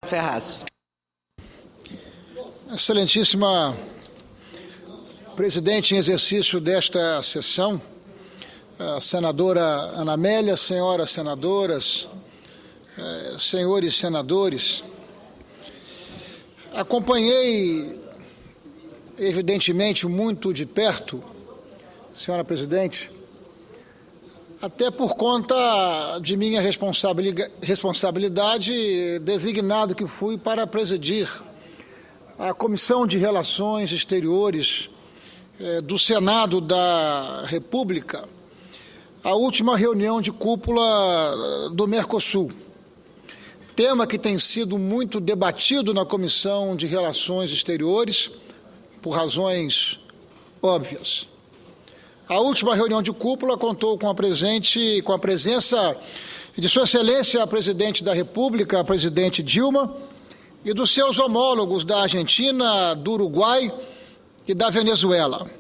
Ferraz. Excelentíssima presidente em exercício desta sessão, a senadora Ana Amélia, senhoras senadoras, senhores senadores, acompanhei, evidentemente, muito de perto, senhora presidente, até por conta de minha responsabilidade, designado que fui para presidir a Comissão de Relações Exteriores do Senado da República, a última reunião de cúpula do Mercosul, tema que tem sido muito debatido na Comissão de Relações Exteriores, por razões óbvias. A última reunião de cúpula contou com a presença de Sua Excelência, a Presidente da República, a Presidente Dilma, e dos seus homólogos da Argentina, do Uruguai e da Venezuela.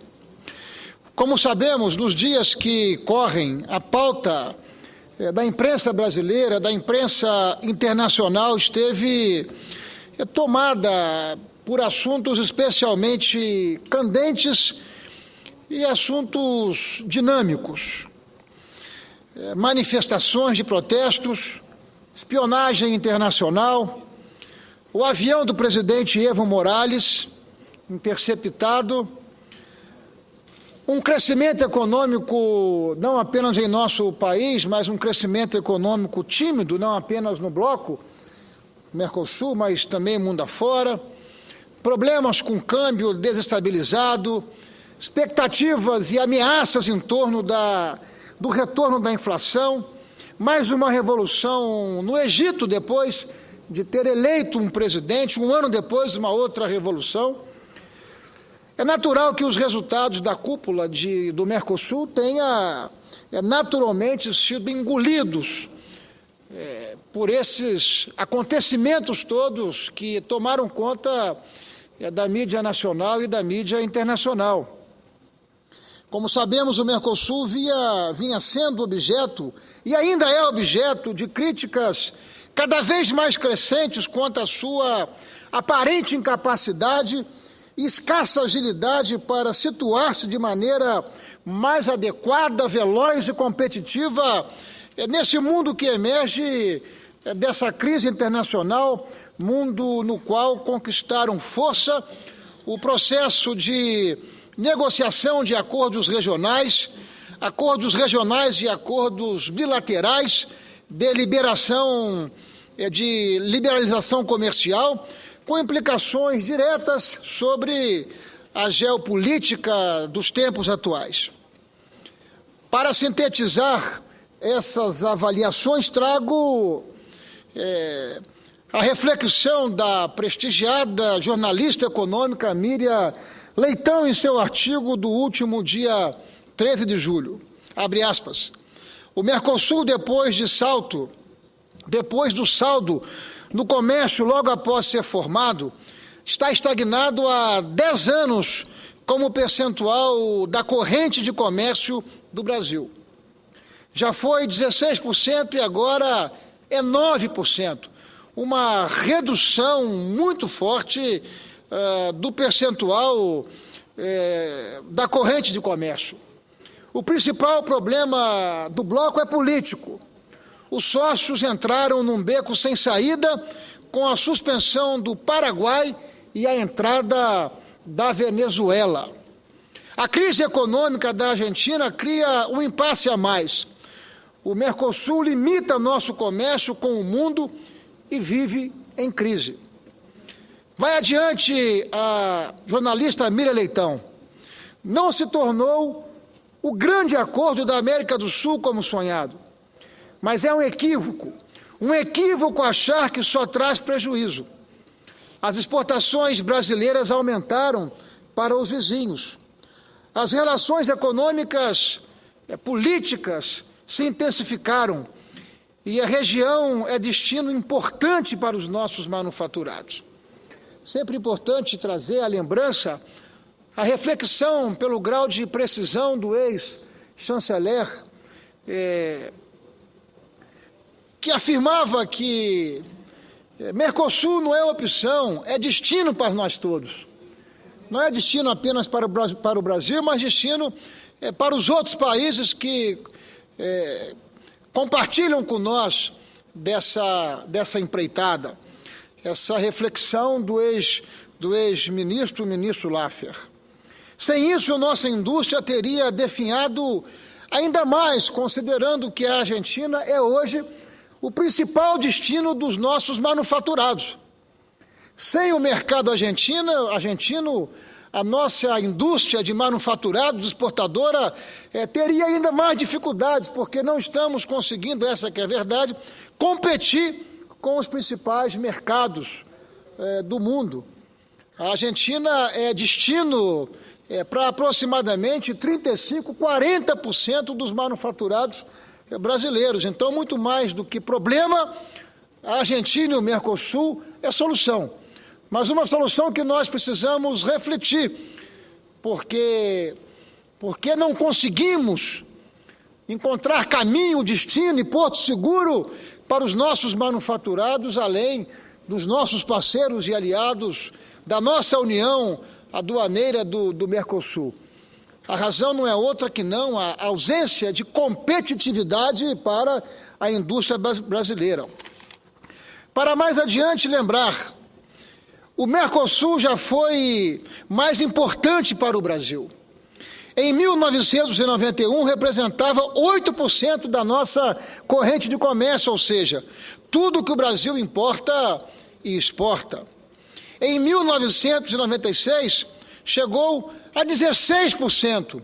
Como sabemos, nos dias que correm, a pauta da imprensa brasileira, da imprensa internacional, esteve tomada por assuntos especialmente candentes e assuntos dinâmicos, manifestações de protestos, espionagem internacional, o avião do presidente Evo Morales, interceptado, um crescimento econômico não apenas em nosso país, mas um crescimento econômico tímido, não apenas no bloco Mercosul, mas também mundo afora, problemas com câmbio desestabilizado, expectativas e ameaças em torno do retorno da inflação, mais uma revolução no Egito depois de ter eleito um presidente, um ano depois uma outra revolução. É natural que os resultados da cúpula do Mercosul tenham naturalmente sido engolidos por esses acontecimentos todos que tomaram conta da mídia nacional e da mídia internacional. Como sabemos, o Mercosul vinha sendo objeto, e ainda é objeto, de críticas cada vez mais crescentes quanto à sua aparente incapacidade e escassa agilidade para situar-se de maneira mais adequada, veloz e competitiva nesse mundo que emerge dessa crise internacional, mundo no qual conquistaram força o processo de negociação de acordos regionais e acordos bilaterais de liberalização comercial, com implicações diretas sobre a geopolítica dos tempos atuais. Para sintetizar essas avaliações, trago a reflexão da prestigiada jornalista econômica Miriam Leitão em seu artigo do último dia 13 de julho. Abre aspas. O Mercosul, depois do saldo no comércio logo após ser formado, está estagnado há 10 anos como percentual da corrente de comércio do Brasil. Já foi 16% e agora é 9%. Uma redução muito forte do percentual da corrente de comércio. O principal problema do bloco é político. Os sócios entraram num beco sem saída com a suspensão do Paraguai e a entrada da Venezuela. A crise econômica da Argentina cria um impasse a mais. O Mercosul limita nosso comércio com o mundo e vive em crise. Vai adiante a jornalista Miriam Leitão. Não se tornou o grande acordo da América do Sul como sonhado, mas é um equívoco achar que só traz prejuízo. As exportações brasileiras aumentaram para os vizinhos. As relações econômicas, políticas se intensificaram e a região é destino importante para os nossos manufaturados. Sempre importante trazer à lembrança a reflexão pelo grau de precisão do ex-chanceler, que afirmava que Mercosul não é opção, é destino para nós todos. Não é destino apenas para o Brasil, mas destino para os outros países que compartilham com nós dessa empreitada, essa reflexão do ex-ministro, o ministro Laffer. Sem isso, nossa indústria teria definhado ainda mais, considerando que a Argentina é hoje o principal destino dos nossos manufaturados. Sem o mercado argentino, a nossa indústria de manufaturados, exportadora, teria ainda mais dificuldades, porque não estamos conseguindo, essa que é a verdade, competir com os principais mercados do mundo. A Argentina é destino para aproximadamente 35%, 40% dos manufaturados brasileiros. Então, muito mais do que problema, a Argentina e o Mercosul é solução. Mas uma solução que nós precisamos refletir, porque não conseguimos encontrar caminho, destino e porto seguro para os nossos manufaturados, além dos nossos parceiros e aliados da nossa união aduaneira do Mercosul. A razão não é outra que não a ausência de competitividade para a indústria brasileira. Para mais adiante lembrar, o Mercosul já foi mais importante para o Brasil. Em 1991, representava 8% da nossa corrente de comércio, ou seja, tudo que o Brasil importa e exporta. Em 1996, chegou a 16%.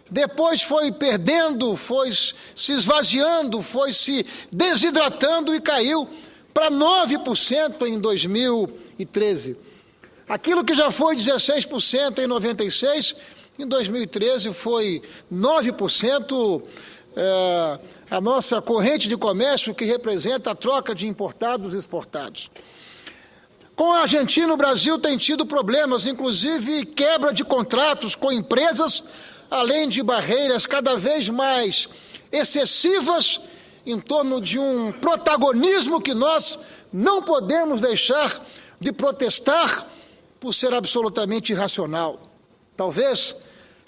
Depois foi perdendo, foi se esvaziando, foi se desidratando e caiu para 9% em 2013. Aquilo que já foi 16% em 96, em 2013 foi 9%, a nossa corrente de comércio, que representa a troca de importados e exportados. Com a Argentina, o Brasil tem tido problemas, inclusive quebra de contratos com empresas, além de barreiras cada vez mais excessivas em torno de um protagonismo que nós não podemos deixar de protestar por ser absolutamente irracional. Talvez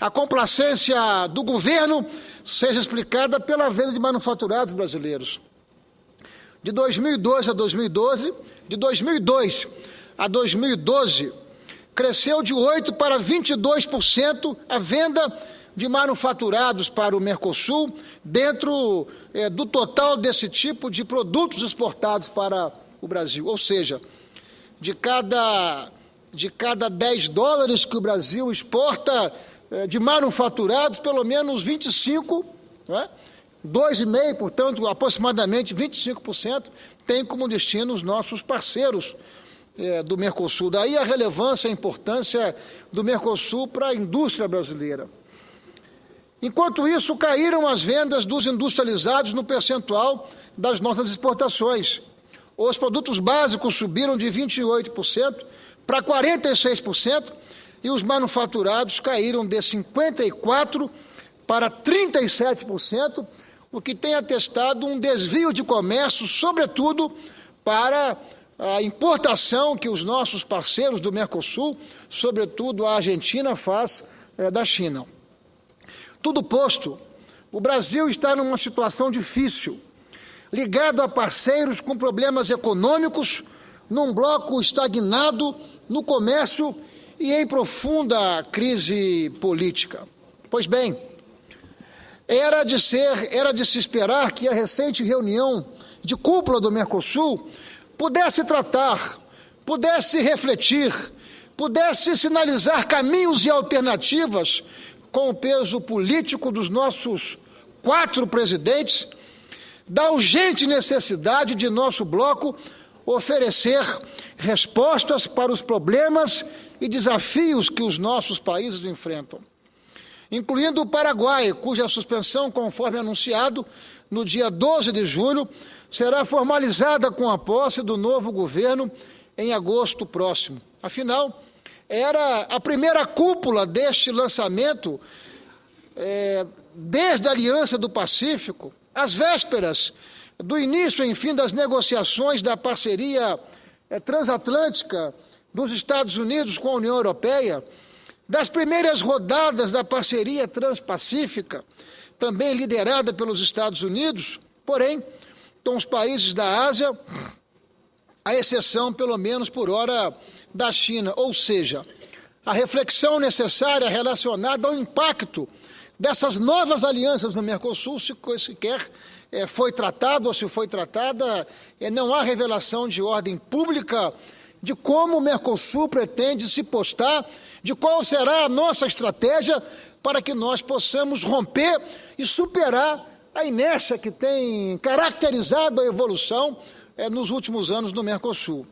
a complacência do governo seja explicada pela venda de manufaturados brasileiros. De 2002 a 2012, cresceu de 8% para 22% a venda de manufaturados para o Mercosul, dentro do total desse tipo de produtos exportados para o Brasil. Ou seja, de cada $10 que o Brasil exporta de manufaturados, pelo menos 25, não é? 2,5%, portanto, aproximadamente 25%, tem como destino os nossos parceiros do Mercosul. Daí a relevância e a importância do Mercosul para a indústria brasileira. Enquanto isso, caíram as vendas dos industrializados no percentual das nossas exportações. Os produtos básicos subiram de 28% para 46%, e os manufaturados caíram de 54% para 37%, o que tem atestado um desvio de comércio, sobretudo para a importação que os nossos parceiros do Mercosul, sobretudo a Argentina, faz da China. Tudo posto, o Brasil está numa situação difícil, ligado a parceiros com problemas econômicos, num bloco estagnado no comércio e em profunda crise política. Pois bem, era de se esperar que a recente reunião de cúpula do Mercosul pudesse tratar, pudesse refletir, pudesse sinalizar caminhos e alternativas com o peso político dos nossos 4 presidentes, da urgente necessidade de nosso bloco oferecer respostas para os problemas e desafios que os nossos países enfrentam, incluindo o Paraguai, cuja suspensão, conforme anunciado, no dia 12 de julho, será formalizada com a posse do novo governo em agosto próximo. Afinal, era a primeira cúpula deste lançamento desde a Aliança do Pacífico, às vésperas do início, enfim, das negociações da parceria transatlântica dos Estados Unidos com a União Europeia, das primeiras rodadas da parceria transpacífica, também liderada pelos Estados Unidos, porém, com os países da Ásia, à exceção, pelo menos por hora, da China. Ou seja, a reflexão necessária relacionada ao impacto dessas novas alianças no Mercosul, se sequer foi tratado ou se foi tratada, não há revelação de ordem pública de como o Mercosul pretende se postar, de qual será a nossa estratégia para que nós possamos romper e superar a inércia que tem caracterizado a evolução nos últimos anos no Mercosul.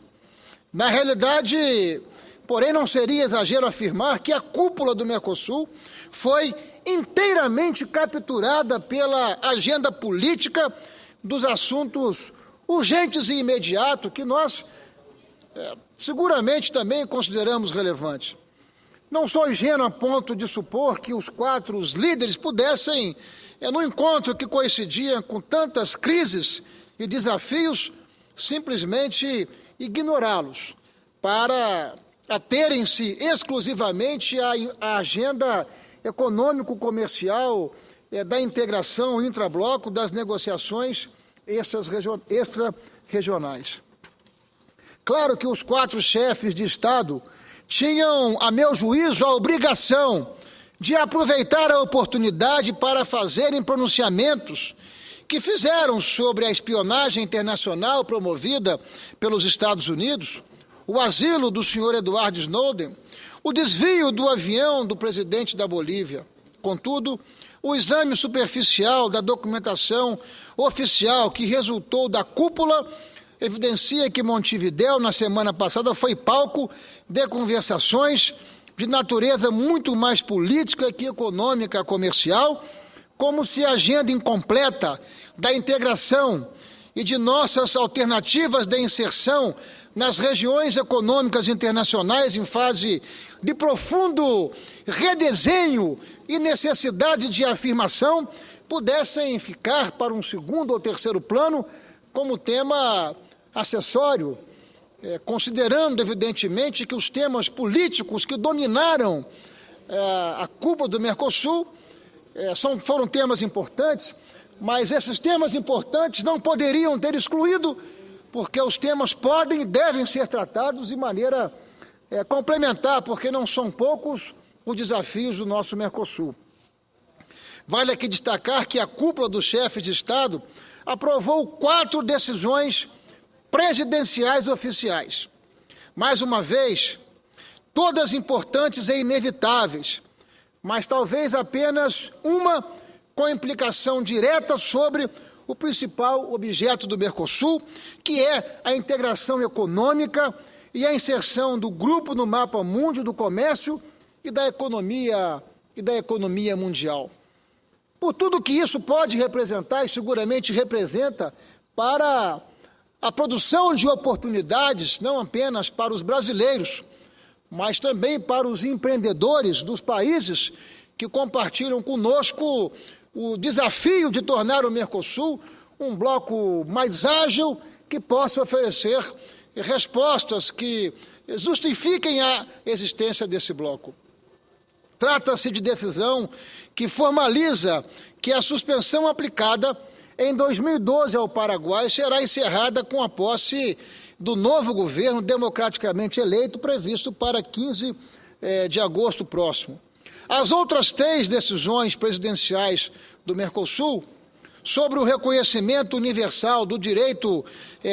Na realidade, porém, não seria exagero afirmar que a cúpula do Mercosul foi inteiramente capturada pela agenda política dos assuntos urgentes e imediatos que nós seguramente também consideramos relevantes. Não sou ingênuo a ponto de supor que os quatro líderes pudessem, no encontro que coincidia com tantas crises e desafios, simplesmente ignorá-los, para aterem-se exclusivamente à agenda econômico-comercial da integração intrabloco das negociações extra-regionais. Claro que os quatro chefes de Estado tinham, a meu juízo, a obrigação de aproveitar a oportunidade para fazerem pronunciamentos que fizeram sobre a espionagem internacional promovida pelos Estados Unidos, o asilo do senhor Edward Snowden, o desvio do avião do presidente da Bolívia. Contudo, o exame superficial da documentação oficial que resultou da cúpula evidencia que Montevidéu, na semana passada, foi palco de conversações de natureza muito mais política que econômica comercial, como se a agenda incompleta da integração e de nossas alternativas de inserção nas regiões econômicas internacionais em fase de profundo redesenho e necessidade de afirmação pudessem ficar para um segundo ou terceiro plano como tema acessório, considerando, evidentemente, que os temas políticos que dominaram a cúpula do Mercosul foram temas importantes, mas esses temas importantes não poderiam ter excluído, porque os temas podem e devem ser tratados de maneira complementar, porque não são poucos os desafios do nosso Mercosul. Vale aqui destacar que a cúpula dos chefes de Estado aprovou 4 decisões presidenciais oficiais. Mais uma vez, todas importantes e inevitáveis, mas talvez apenas uma com implicação direta sobre o principal objeto do Mercosul, que é a integração econômica e a inserção do grupo no mapa mundi do comércio e da economia mundial. Por tudo que isso pode representar, e seguramente representa, para a produção de oportunidades, não apenas para os brasileiros, mas também para os empreendedores dos países que compartilham conosco o desafio de tornar o Mercosul um bloco mais ágil que possa oferecer respostas que justifiquem a existência desse bloco. Trata-se de decisão que formaliza que a suspensão aplicada em 2012 ao Paraguai será encerrada com a posse do novo governo democraticamente eleito, previsto para 15 de agosto próximo. As outras 3 decisões presidenciais do Mercosul sobre o reconhecimento universal do direito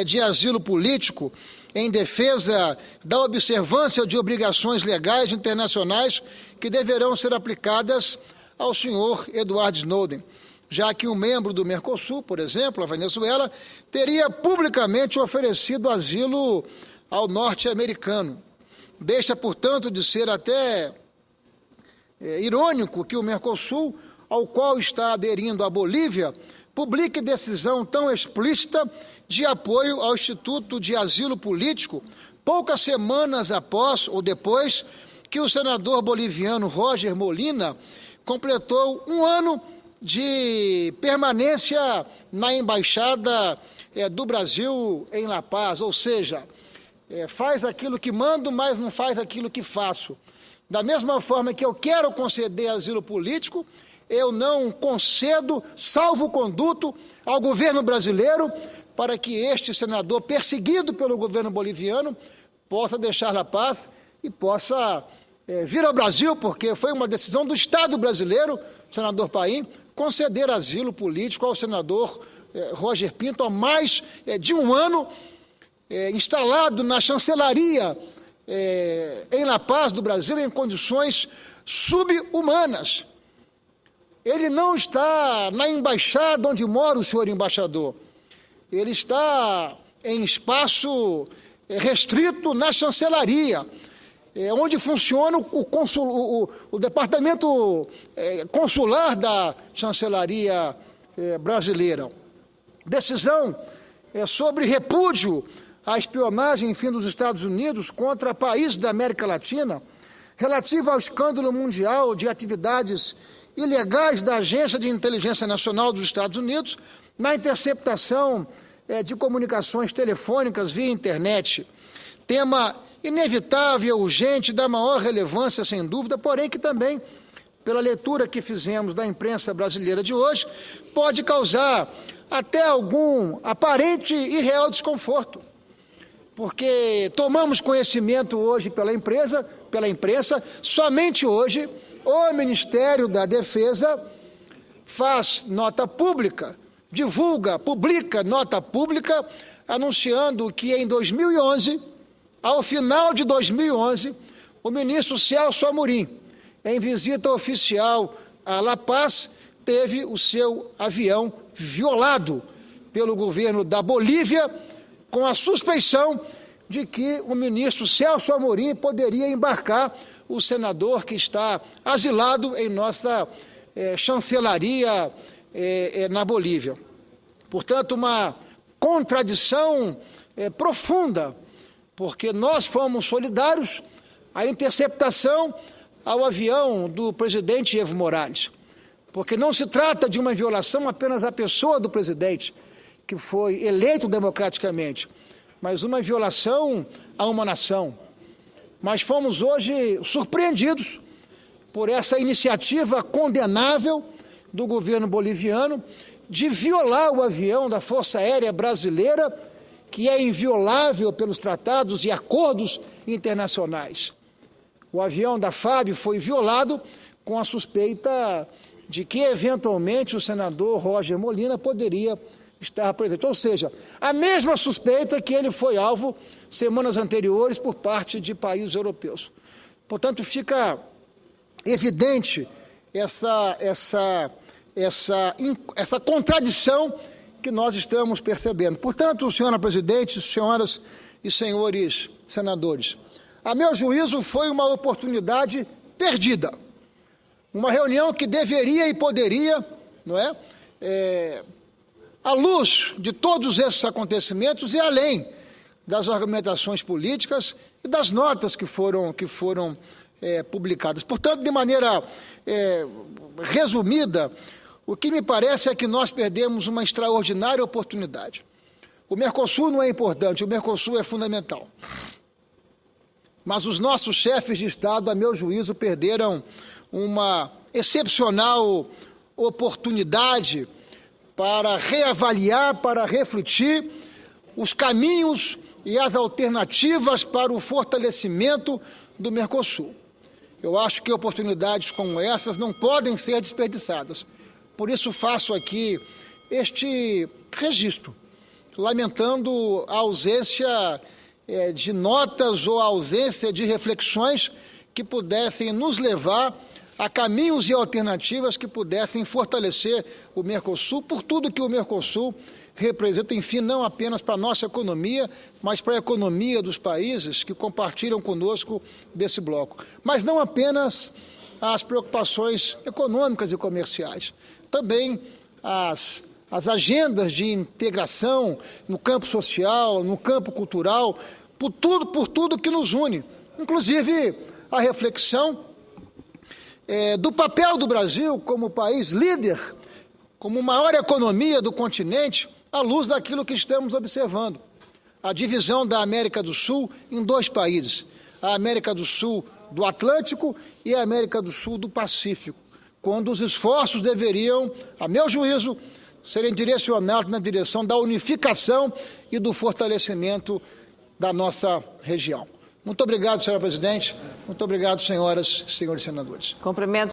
de asilo político em defesa da observância de obrigações legais internacionais que deverão ser aplicadas ao senhor Edward Snowden, já que um membro do Mercosul, por exemplo, a Venezuela, teria publicamente oferecido asilo ao norte-americano. Deixa, portanto, de ser até irônico que o Mercosul, ao qual está aderindo a Bolívia, publique decisão tão explícita de apoio ao Instituto de Asilo Político, poucas semanas após ou depois que o senador boliviano Roger Molina completou 1 ano de permanência na Embaixada do Brasil em La Paz, ou seja, faz aquilo que mando, mas não faz aquilo que faço. Da mesma forma que eu quero conceder asilo político, eu não concedo salvo-conduto ao governo brasileiro para que este senador, perseguido pelo governo boliviano, possa deixar La Paz e possa vir ao Brasil, porque foi uma decisão do Estado brasileiro, senador Paim, conceder asilo político ao senador Roger Pinto há mais de um ano, instalado na chancelaria em La Paz do Brasil em condições subhumanas. Ele não está na embaixada onde mora o senhor embaixador. Ele está em espaço restrito na chancelaria, onde funciona o departamento consular da chancelaria brasileira. Decisão sobre repúdio à espionagem, enfim, dos Estados Unidos contra países da América Latina, relativa ao escândalo mundial de atividades ilegais da Agência de Inteligência Nacional dos Estados Unidos na interceptação de comunicações telefônicas via internet. Tema inevitável, urgente, da maior relevância, sem dúvida, porém que também, pela leitura que fizemos da imprensa brasileira de hoje, pode causar até algum aparente e real desconforto. Porque tomamos conhecimento hoje pela imprensa, somente hoje, o Ministério da Defesa faz nota pública, publica nota pública, anunciando que em 2011, ao final de 2011, o ministro Celso Amorim, em visita oficial a La Paz, teve o seu avião violado pelo governo da Bolívia, com a suspeição de que o ministro Celso Amorim poderia embarcar o senador que está asilado em nossa chancelaria na Bolívia. Portanto, uma contradição profunda, porque nós fomos solidários à interceptação ao avião do presidente Evo Morales, porque não se trata de uma violação apenas à pessoa do presidente, que foi eleito democraticamente, mas uma violação a uma nação. Mas fomos hoje surpreendidos por essa iniciativa condenável do governo boliviano de violar o avião da Força Aérea Brasileira, que é inviolável pelos tratados e acordos internacionais. O avião da FAB foi violado com a suspeita de que, eventualmente, o senador Roger Molina poderia estar presente. Ou seja, a mesma suspeita que ele foi alvo semanas anteriores por parte de países europeus. Portanto, fica evidente essa contradição que nós estamos percebendo. Portanto, senhora presidente, senhoras e senhores senadores, a meu juízo foi uma oportunidade perdida. Uma reunião que deveria e poderia, não é, à luz de todos esses acontecimentos e além das argumentações políticas e das notas que foram publicadas. Portanto, de maneira resumida, o que me parece é que nós perdemos uma extraordinária oportunidade. O Mercosul não é importante, o Mercosul é fundamental. Mas os nossos chefes de Estado, a meu juízo, perderam uma excepcional oportunidade para reavaliar, para refletir os caminhos e as alternativas para o fortalecimento do Mercosul. Eu acho que oportunidades como essas não podem ser desperdiçadas. Por isso faço aqui este registro, lamentando a ausência de notas ou a ausência de reflexões que pudessem nos levar a caminhos e alternativas que pudessem fortalecer o Mercosul, por tudo que o Mercosul representa, enfim, não apenas para a nossa economia, mas para a economia dos países que compartilham conosco desse bloco. Mas não apenas as preocupações econômicas e comerciais, também as agendas de integração no campo social, no campo cultural, por tudo que nos une, inclusive a reflexão do papel do Brasil como país líder, como maior economia do continente, à luz daquilo que estamos observando. a divisão da América do Sul em dois países, a América do Sul do Atlântico e a América do Sul do Pacífico, quando os esforços deveriam, a meu juízo, serem direcionados na direção da unificação e do fortalecimento da nossa região. Muito obrigado, senhora presidente. Muito obrigado, senhoras e senhores senadores. Cumprimento.